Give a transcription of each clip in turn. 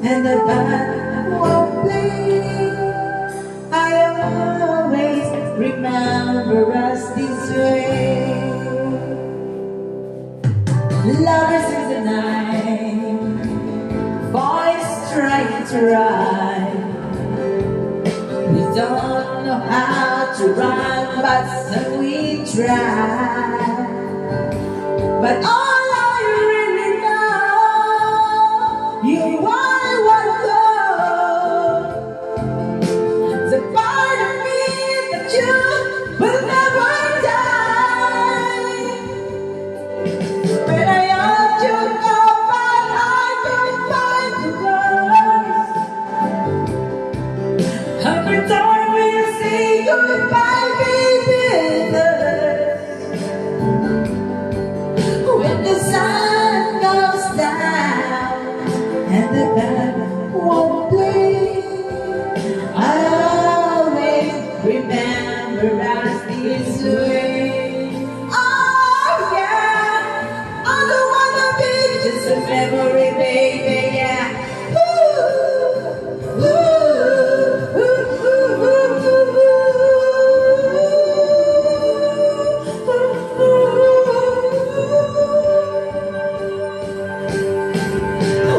And the band won't play. I always remember us this way. Lovers in the night, voice trying to rhyme. We don't know how to rhyme, but some we try. But all I really know, you are. Remember us this way. Oh yeah, I don't wanna be just a memory, baby. Yeah. Ooh, ooh, ooh, ooh, ooh, ooh.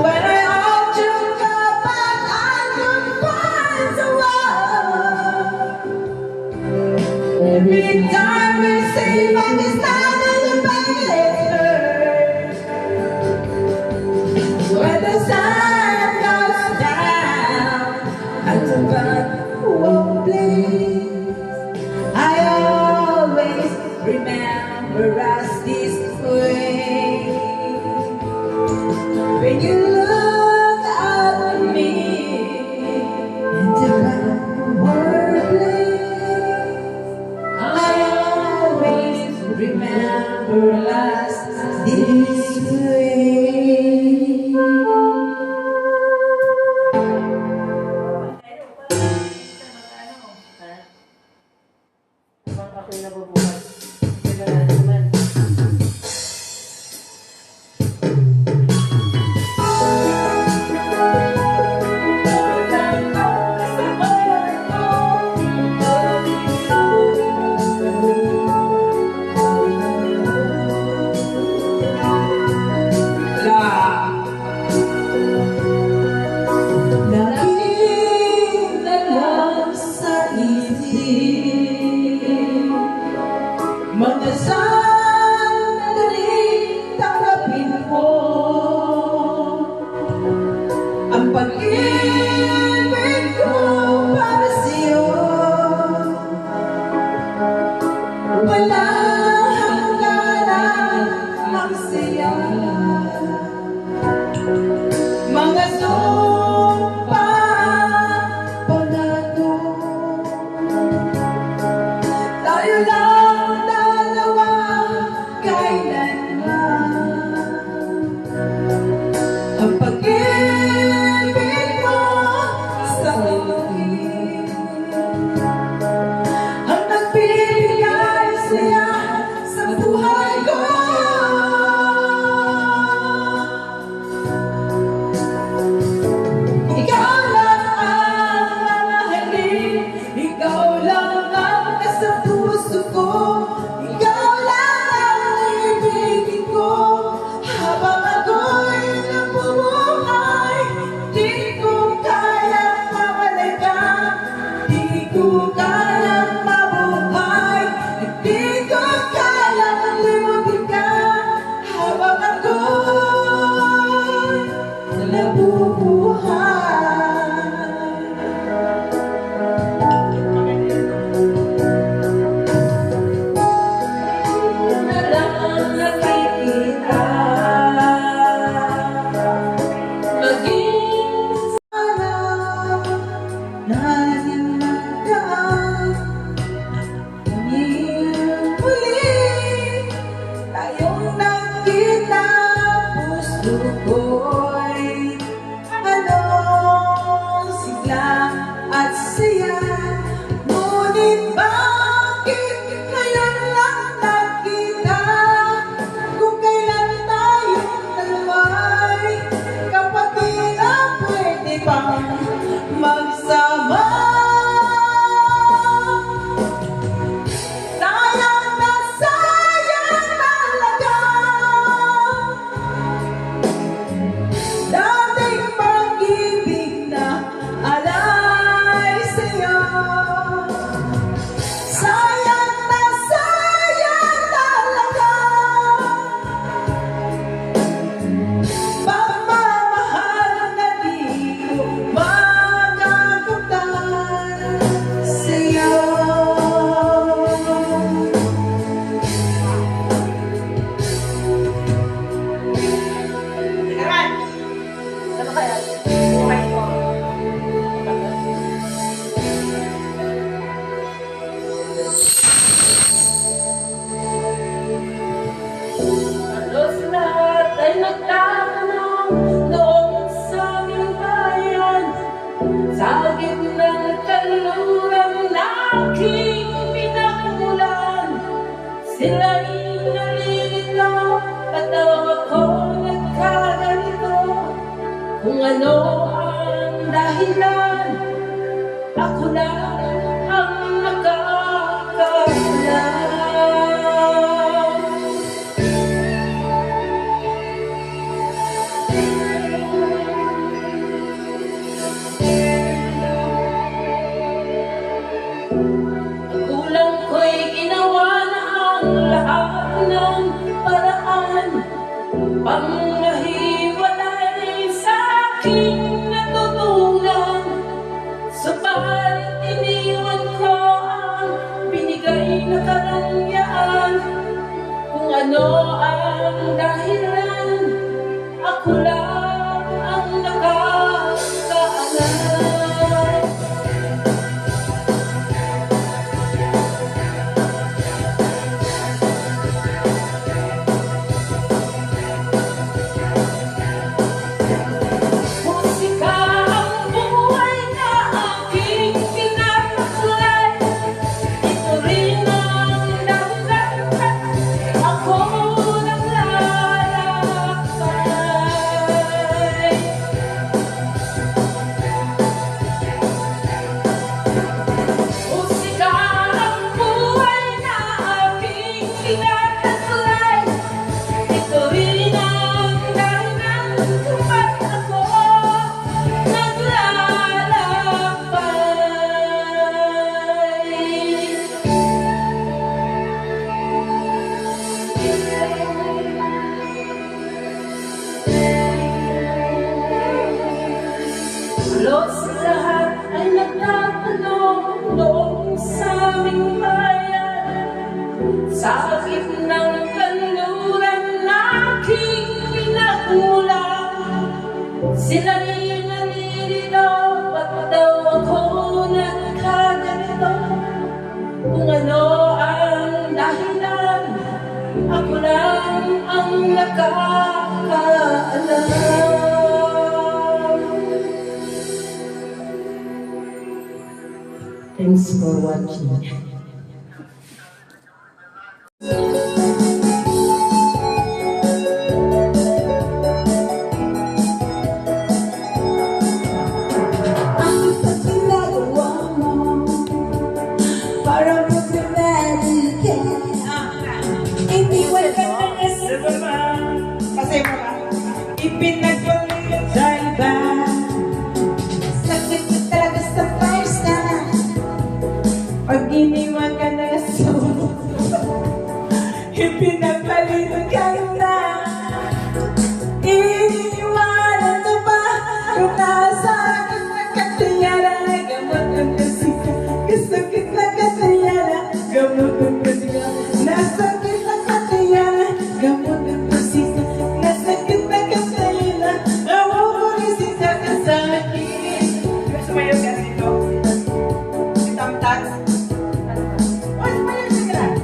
When I hold you up and I can find the world. Every time we say like it's not in the place. When the sun goes down and the sun won't blaze, I always remember us this way. When you look at me and the world remember us this way. Ako'y nabubuhat. Kaya naman. Mga sandaling tanggapin mo ang pag-ibig ko para sa'yo. Walang hangganan ang saya. Mga sumpa pangako, tayo lang ang pag-ibig mo sa akin ang nagbibigay saya sa buhay ko. Sila'y nalilito, ba't daw ako nagkaganito? Kung ano ang dahilan, ako lang ang nakakaalam. Kulang ko'y ginawa na ang lahat ng paraan pang mahiwalay sa aking natutunan. Subalit iniwan ko ang binigay na karangyaan. Kung ano ang dahilan, ako lang ang nakakaalam. Halos lahat ay nagtatanong noong sa aming bayan, sa gitnang kanluran na aking pinagmulan. Sila'y nalilito, ba't daw ako nagkaganito? Kung ano ang dahilan, ako lang ang nakakaalam. Thanks for watching. Ang ginagawa mo para mag-value ka. Iniwan ka na kasi mo ka. Ipinagpalit sa iba. Sakit ka talaga sa first time. Pag iniwan ka na so ipinagpalit ka na. Iniwanan ka ba kung nasa akin na katayara? Gamot ang kasika, kasakit na katayara. Gamot ang kasika, nasakit na katayara. Gamot ang kasika, nasakit na katayara. Nawawalisita ka sa akin. Sumayaw ka dito. Si Tamtax. O, sumayaw ka na.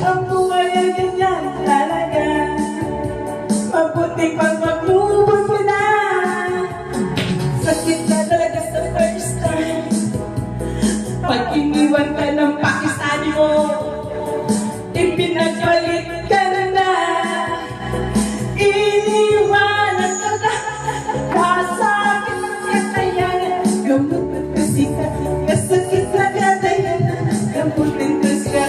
Ang buhay ay ganyan talaga. Mabuti pang mag-move mo na. Sakit na talaga sa first time. Pag iniwan ka ng Pakistani mo, ipinagpalit ka na. Iniwanan ka na. Kasakit na katayan. Gamot at kasika. Kasakit na katayan. Gamot at kasika.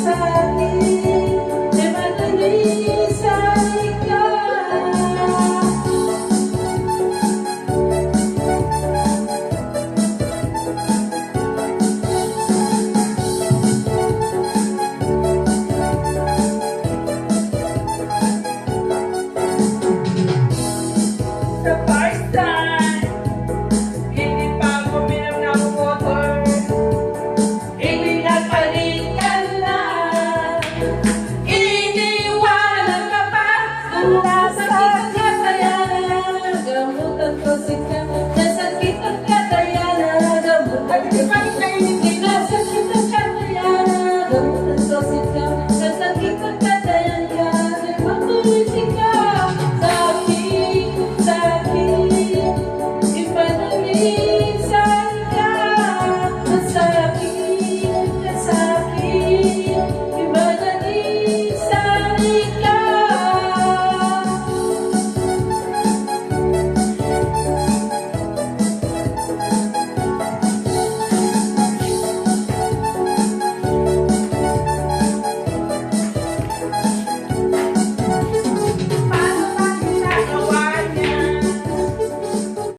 Sa Gamutan ko si